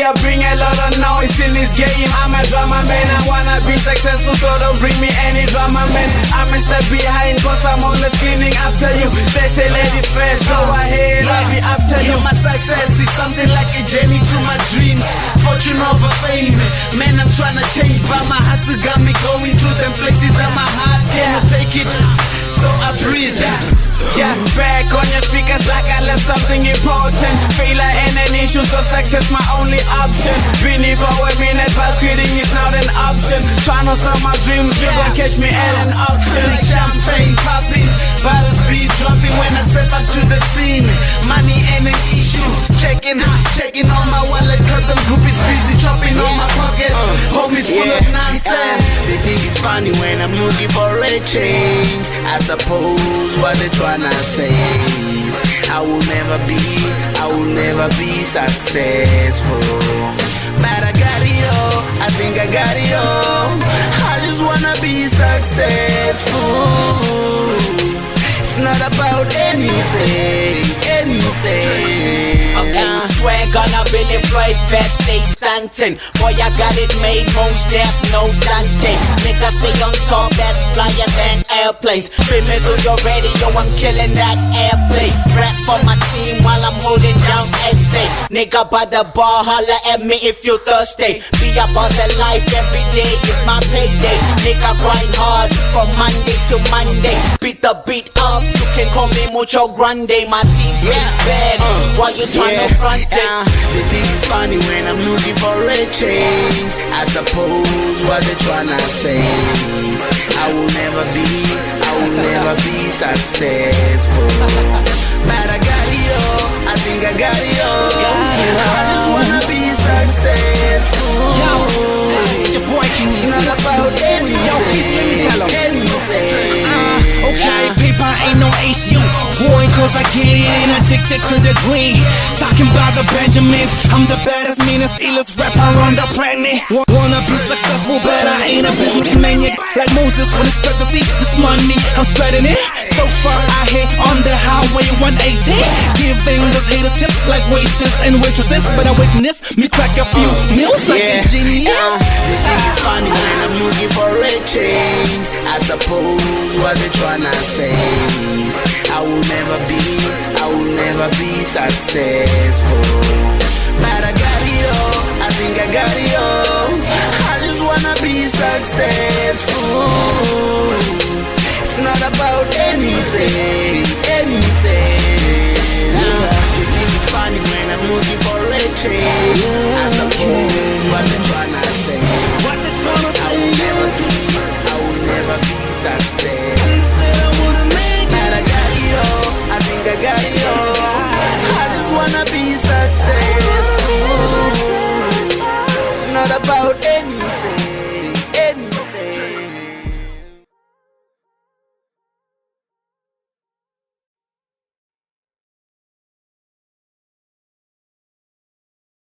I bring a lot of noise in this game. I'm a drama man, I wanna be successful, so don't bring me any drama man. I'm a step behind, cause I'm always cleaning after you. They say ladies first, go ahead, I'll be after you. My success is something like a journey to my dreams. Fortune over fame, man, I'm trying to change, but my hustle got me going through them places that my heart cannot take it. So I breathe, yeah, back on your speakers like I left something important. Failure and an issue, so success my only option. Beanie Boy, minute, but quitting is not an option. Trying to sell my dreams, you gon' catch me at an auction. Champagne popping, bottles be dropping when I step up to the scene. Money ain't an issue, checking on my wallet, cause them groupies busy chopping on my pockets. Homies full of nonsense. They think it's funny when I'm looking for a change. I suppose what they tryna say is I will never be successful. But I got it all, I think I got it all. I just wanna be successful. It's not about anything. Swag on a Billy Floyd vest, stay stunting. Boy, I got it made, most deaf, no Dante. Nigga stay on top, that's flyer than airplanes. Feel me through your radio, I'm killing that airplay. Rap for my team while I'm holding down essay. Nigga by the bar, holla at me if you thirsty. Be about the life every day, it's my payday. Nigga grind hard from Monday to Monday. Beat the beat up, you can call me Mucho Grande. My team stays bad, while you trying to front it. They think it's funny when I'm looking for a change. I suppose what they tryna say is I will never be successful. But I got it all, I think I got it all. I just wanna be successful. It's your boy King. It's not about anything. Okay, paper ain't no issue. Boy, cause I get it, ain't addicted to the green. Talking about the Benjamins, I'm the baddest, meanest, illest rapper on the planet. Wanna be successful, but I ain't a businessman yet. Like Moses when it's spread the seed, this money, I'm spreading it. So far I hit on the highway 180, giving those haters tips like waiters and waitresses. But I witness me crack a few meals like a genius. They think it's funny when I'm looking for a change. I suppose what they tryna say is I will never be successful. But I got it all, I think I got it all. I just wanna be successful. It's not about anything. They think it's funny when I'm looking for a change.